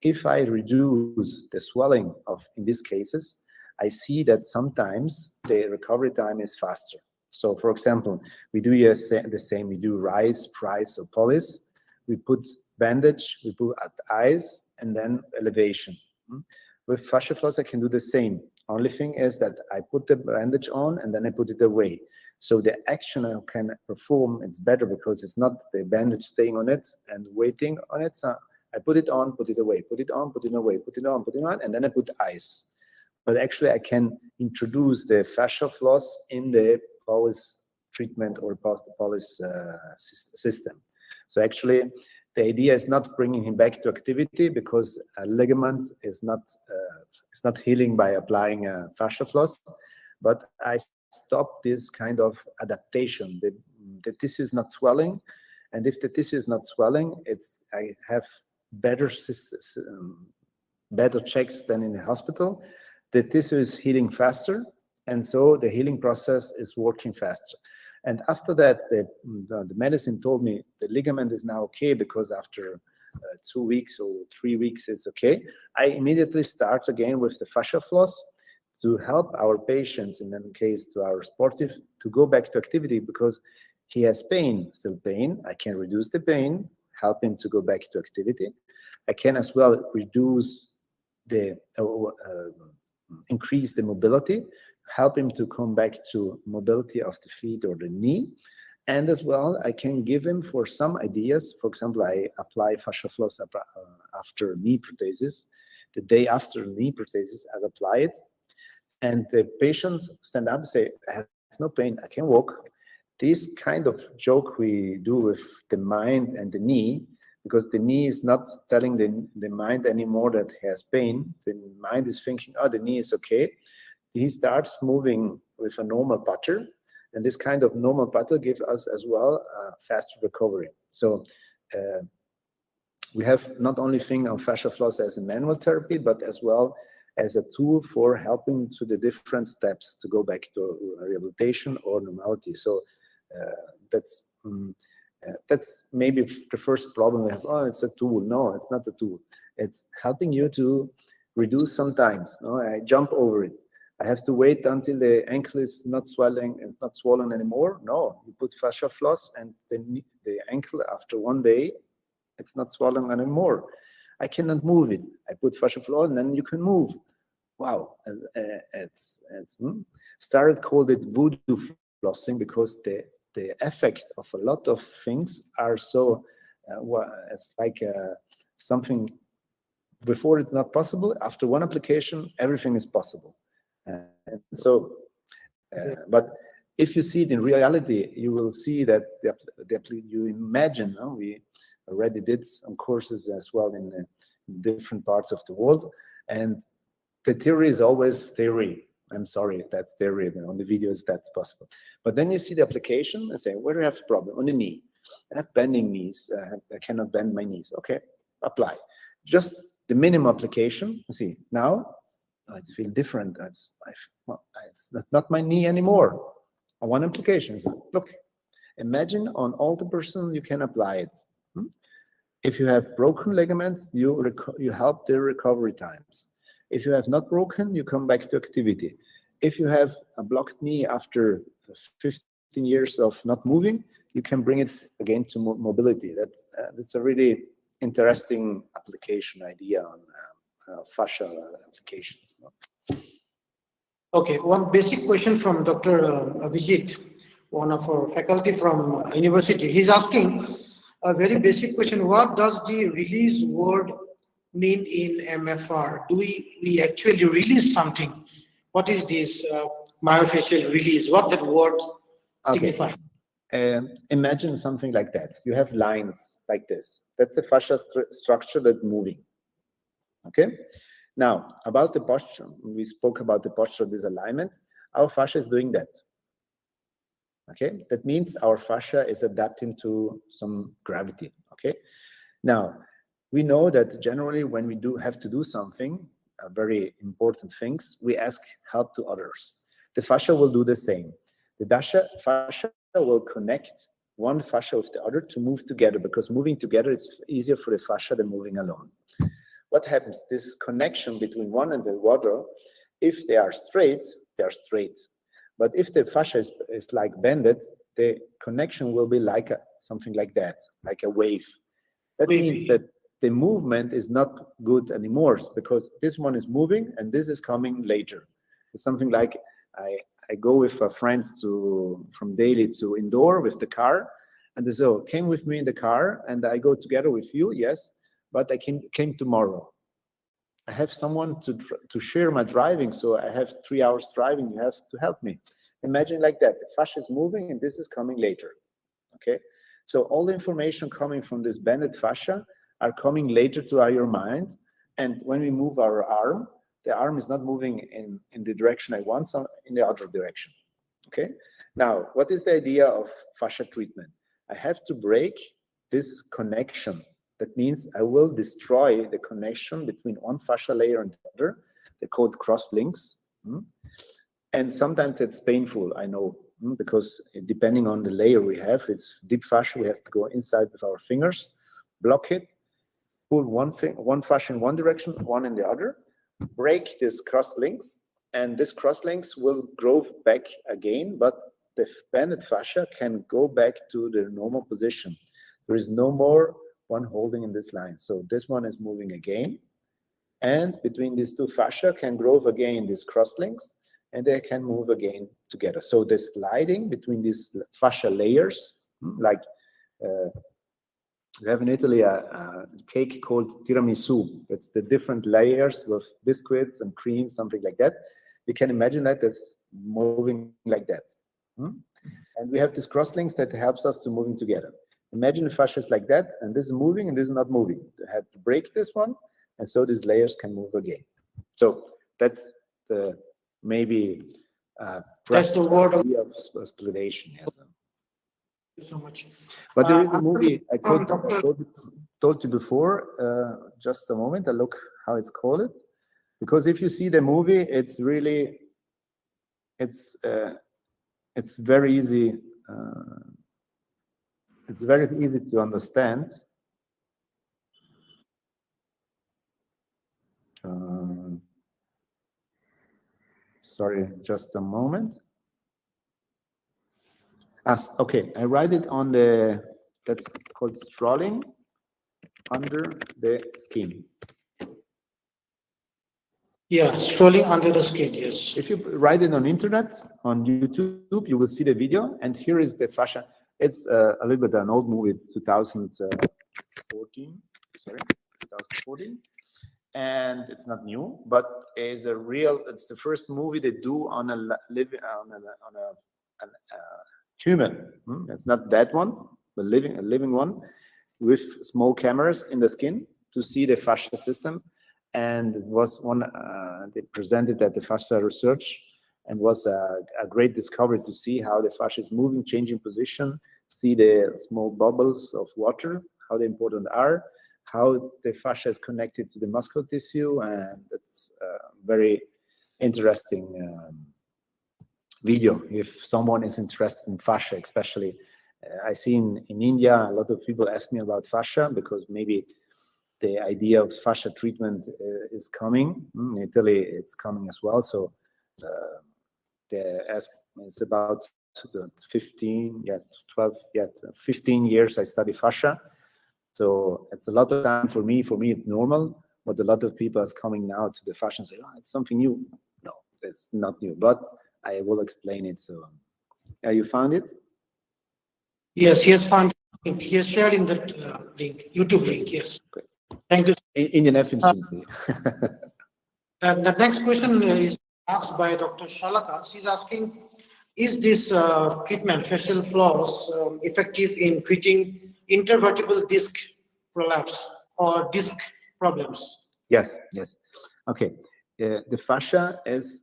If I reduce the swelling in these cases, I see that sometimes the recovery time is faster. So, for example, we do the same. We do rise, prise, or polish. We put bandage, we put at eyes, and then elevation. With fascia floss, I can do the same. Only thing is that I put the bandage on and then I put it away. So the action I can perform is better because it's not the bandage staying on it and waiting on it. So I put it on, put it away, put it on, put it away, put it on, put it on, and then I put ice. But actually I can introduce the fascia floss in the polish treatment or polish system. So actually the idea is not bringing him back to activity because a ligament is not healing by applying a fascia floss, but I stop this kind of adaptation. The tissue is not swelling, and if the tissue is not swelling, I have better checks than in the hospital. The tissue is healing faster, and so the healing process is working faster. And after that, the medicine told me the ligament is now okay because after 2 weeks or 3 weeks, it's okay. I immediately start again with the fascia floss to help our patients, in any case to our sportive, to go back to activity because he has pain, still pain. I can reduce the pain, help him to go back to activity. I can as well reduce increase the mobility, help him to come back to mobility of the feet or the knee. And as well, I can give him for some ideas. For example, I apply fascia floss after knee prosthesis. The day after knee prosthesis, I apply it. And the patients stand up and say, I have no pain, I can walk. This kind of joke we do with the mind and the knee, because the knee is not telling the mind anymore that he has pain. The mind is thinking, oh, the knee is okay. He starts moving with a normal pattern, and this kind of normal pattern gives us as well a faster recovery. So we have not only think of fascia floss as a manual therapy, but as well as a tool for helping to the different steps to go back to rehabilitation or normality. So that's maybe the first problem we have. Oh, it's a tool. No, it's not a tool. It's helping you to reduce sometimes. No, I jump over it. I have to wait until the ankle is not swelling, it's not swollen anymore. No, you put fascia floss and the ankle after 1 day, it's not swollen anymore. I cannot move it. I put fascia floss and then you can move. Wow, it's started called it voodoo flossing because the effect of a lot of things are so it's like something before it's not possible. After one application, everything is possible. But if you see it in reality, you will see that you imagine already did some courses as well in different parts of the world. And the theory is always theory. I'm sorry, that's theory. On the videos, that's possible. But then you see the application and say, where do you have a problem? On the knee. I have bending knees. I cannot bend my knees. Okay, apply. Just the minimum application. See, now it feels different. It's not my knee anymore. On one application, so look, imagine on all the person you can apply it. If you have broken ligaments, you help the recovery times. If you have not broken, you come back to activity. If you have a blocked knee after 15 years of not moving, you can bring it again to mobility. That's a really interesting application idea on fascial applications. Okay, one basic question from Dr. Abhijit, one of our faculty from university. He's asking a very basic question. What does the release word mean in MFR? Do we actually release something? What is this myofascial release? What that word signifies? Imagine something like that. You have lines like this. That's the fascia structure that's moving. Okay? Now, about the posture, we spoke about the posture disalignment. Our fascia is doing that. Okay? That means our fascia is adapting to some gravity. Okay? Now, we know that generally when we have to do something, very important things, we ask help to others. The fascia will do the same. The fascia will connect one fascia with the other to move together, because moving together is easier for the fascia than moving alone. What happens? This connection between one and the other, if they are straight, they are straight. But if the fascia is like bended, the connection will be like something like that, like a wave. That means that the movement is not good anymore, because this one is moving and this is coming later. It's something like I go with a friend from Delhi to Indore with the car, and they say, oh, came with me in the car, and I go together with you, yes, but I came tomorrow. I have someone to share my driving, so I have 3 hours driving, you have to help me. Imagine like that, the fascia is moving and this is coming later, okay? So all the information coming from this bended fascia are coming later to your mind, and when we move our arm, the arm is not moving in the direction I want, so in the other direction, okay? Now, what is the idea of fascia treatment? I have to break this connection. That means I will destroy the connection between one fascia layer and the other. They're called cross links. And sometimes it's painful, I know, because depending on the layer we have, it's deep fascia, we have to go inside with our fingers, block it, pull one fascia in one direction, one in the other, break these cross links, and this cross links will grow back again, but the bended fascia can go back to the normal position. There is no more one holding in this line. So this one is moving again, and between these two fascia can grow again these cross links, and they can move again together. So the sliding between these fascia layers, like we have in Italy a cake called tiramisu. It's the different layers with biscuits and cream, something like that. You can imagine that it's moving like that. And we have these cross links that helps us to moving together. Imagine the fascia is like that, and this is moving and this is not moving. I have to break this one, and so these layers can move again. So that's the maybe that's the word of explanation. Yes. Thank you so much. But there is a movie I told you before. Just a moment, I look how it's called. Because if you see the movie, it's really, it's very easy. It's very easy to understand. Sorry, just a moment. Okay, I write it on the, that's called strolling under the skin. Yeah, strolling under the skin, yes. If you write it on internet, on YouTube, you will see the video, and here is the fascia. It's a little bit an old movie, it's 2014, and it's not new, but it's the first movie they do on a human. It's not that one, but a living one. with small cameras in the skin to see the fascia system. And it was one, they presented at the Fascia research, and was a great discovery to see how the fascia is moving, changing position, see the small bubbles of water, how they important are, how the fascia is connected to the muscular tissue, and it's very interesting video if someone is interested in fascia, especially. I see in India, a lot of people ask me about fascia because maybe the idea of fascia treatment is coming. In Italy, it's coming as well. So it's about 15 years I study fascia. So it's a lot of time for me. For me, it's normal. But a lot of people are coming now to the fascia and say, oh, it's something new. No, it's not new. But I will explain it. So you found it? Yes, he has found it. He has shared in that link, YouTube link. Yes. Great. Thank you. Indian efficiency. The next question is asked by Dr. Shalaka. She's asking, is this treatment, fascial floss, effective in treating intervertebral disc prolapse or disc problems? Yes, yes. Okay. The fascia is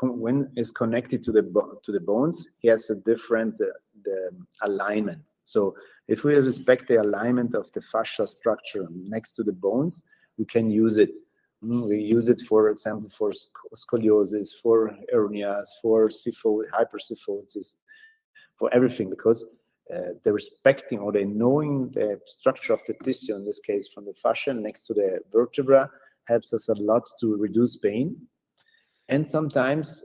when is connected to the bones. He has a different the alignment. So if we respect the alignment of the fascia structure next to the bones, we can use it. We use it, for example, for scoliosis, for hernias, for hypersyphosis, for everything, because the respecting or the knowing the structure of the tissue, in this case from the fascia next to the vertebra, helps us a lot to reduce pain. And sometimes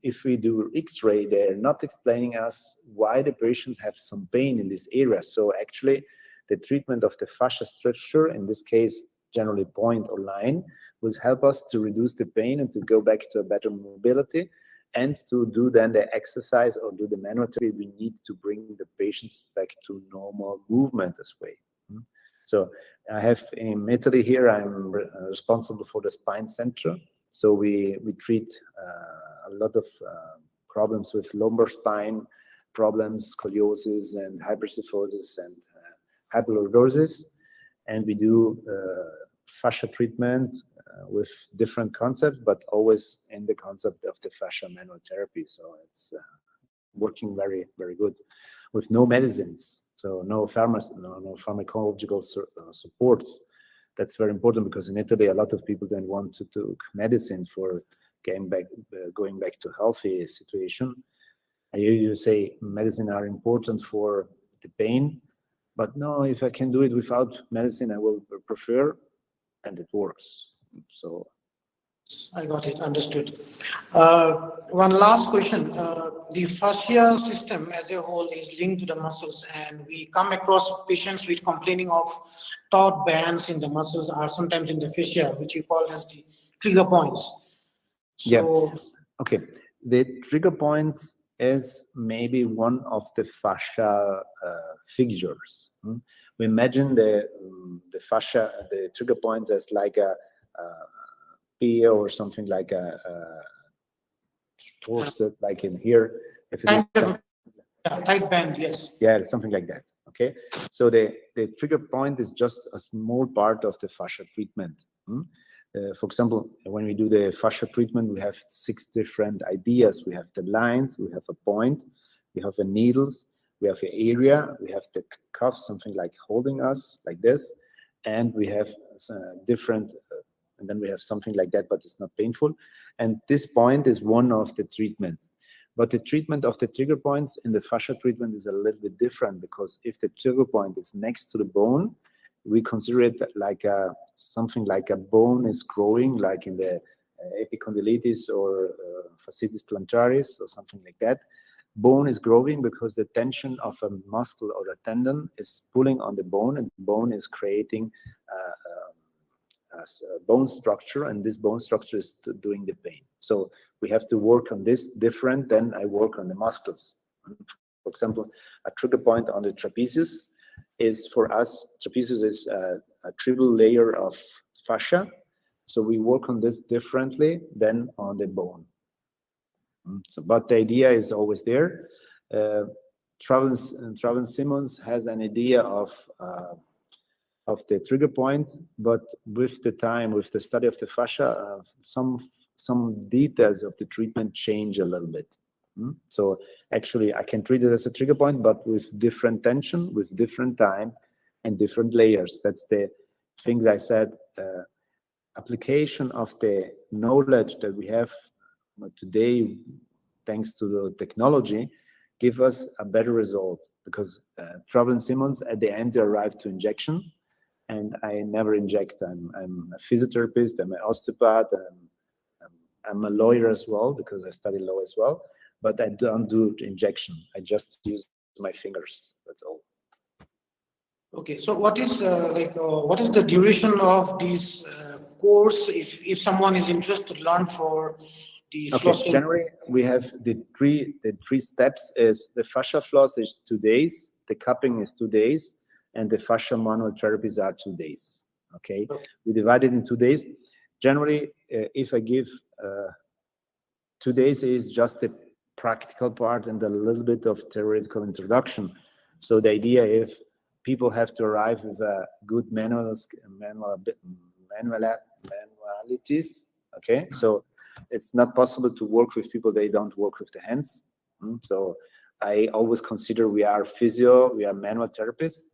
if we do X-ray, they're not explaining us why the patient has some pain in this area. So actually the treatment of the fascia structure, in this case generally point or line, will help us to reduce the pain and to go back to a better mobility, and to do then the exercise or do the manual therapy we need to bring the patients back to normal movement as well. So I have in Italy here, I'm responsible for the spine center. So we treat a lot of problems with lumbar spine problems, scoliosis and hypersyphosis and hypolordosis. And we do fascia treatment with different concepts, but always in the concept of the fascia manual therapy. So it's working very, very good with no medicines. So no pharmacological supports. That's very important because in Italy, a lot of people don't want to take medicine for going back to healthy situation. I usually say medicine are important for the pain, but no, if I can do it without medicine, I will prefer, and it works. So I got it, understood. One last question. The fascia system as a whole is linked to the muscles, and we come across patients with complaining of taut bands in the muscles or sometimes in the fascia, which you call as the trigger points. So, yeah, okay. The trigger points is maybe one of the fascia figures. We imagine the fascia, the trigger points as like a pier or something like a torso, like in here. If it is tight band, yes. Yeah, something like that. Okay, so the trigger point is just a small part of the fascia treatment. For example, when we do the fascia treatment, we have 6 different ideas. We have the lines, we have a point, we have the needles, we have the area, we have the cuff, something like holding us like this, and we have different, and then we have something like that, but it's not painful. And this point is one of the treatments. But the treatment of the trigger points in the fascia treatment is a little bit different, because if the trigger point is next to the bone, we consider it like something like a bone is growing, like in the epicondylitis or fasciitis plantaris or something like that. Bone is growing because the tension of a muscle or a tendon is pulling on the bone, and the bone is creating a bone structure, and this bone structure is doing the pain. So we have to work on this different than I work on the muscles. For example, a trigger point on the trapezius is, for us, trapezius is a triple layer of fascia. So we work on this differently than on the bone. So, but the idea is always there. Simmons has an idea of the trigger points, but with the time, with the study of the fascia, some details of the treatment change a little bit. So actually, I can treat it as a trigger point, but with different tension, with different time, and different layers. That's the things I said. Application of the knowledge that we have today, thanks to the technology, give us a better result, because Simmons at the end arrived to injection, and I never inject. I'm a physiotherapist, I'm an osteopath, I'm a lawyer as well, because I study law as well, but I don't do injection. I just use my fingers, that's all. Okay, so what is what is the duration of this course if someone is interested to learn for the floss? Generally, we have the three steps. Is the fascia floss is 2 days, the cupping is 2 days, and the fascia manual therapies are 2 days. Okay, we divide it in 2 days. Generally, if I give 2 days is just the practical part and a little bit of theoretical introduction. So the idea, if people have to arrive with a good manualities, okay? So it's not possible to work with people they don't work with the hands. So I always consider we are physio, we are manual therapists,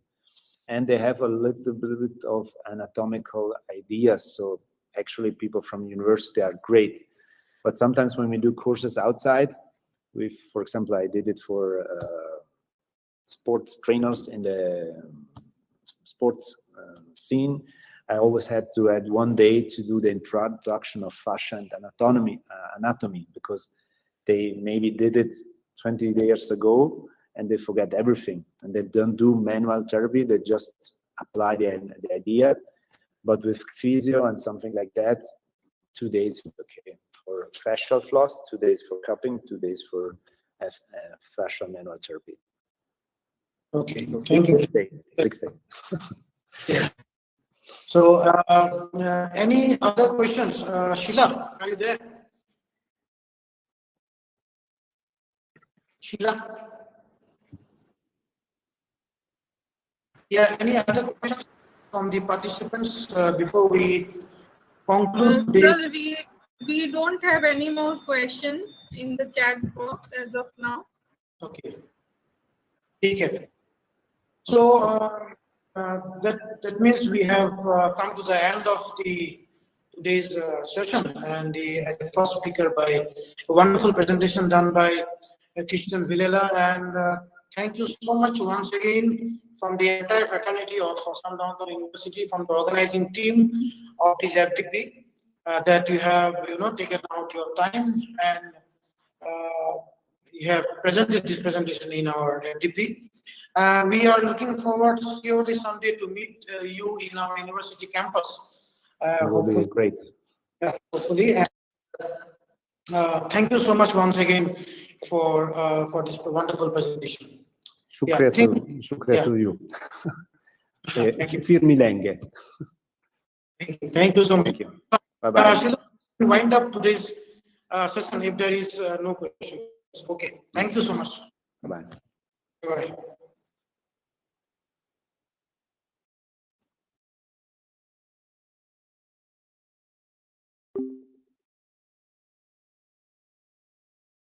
and they have a little bit of anatomical ideas. So actually people from university are great. But sometimes when we do courses outside, for example, I did it for sports trainers in the sports scene. I always had to add 1 day to do the introduction of fascia and anatomy, because they maybe did it 20 years ago and they forget everything, and they don't do manual therapy, they just apply the idea. But with physio and something like that, 2 days is okay. For fascial floss, 2 days for cupping, 2 days for fascial manual therapy. Okay, thank you. 6 days. 6 days. Yeah. So, any other questions? Sheila, are you there? Sheila? Yeah, any other questions from the participants before we conclude? Sir, we don't have any more questions in the chat box as of now. Okay. Okay. So that means we have come to the end of today's session, and as the first speaker by a wonderful presentation done by Christian Villella, and thank you so much once again from the entire fraternity of Fascia University, from the organizing team of this FDP, that you have taken out your time and you have presented this presentation in our FDP. We are looking forward surely someday to meet you in our university campus. It will be great. Yeah, hopefully. Thank you so much once again for this wonderful presentation. Shukriya to you. Firmi lenge. Thank you so much. Thank you. Bye-bye. Wind up today's session if there is no questions. Okay. Thank you so much. Bye-bye. Bye.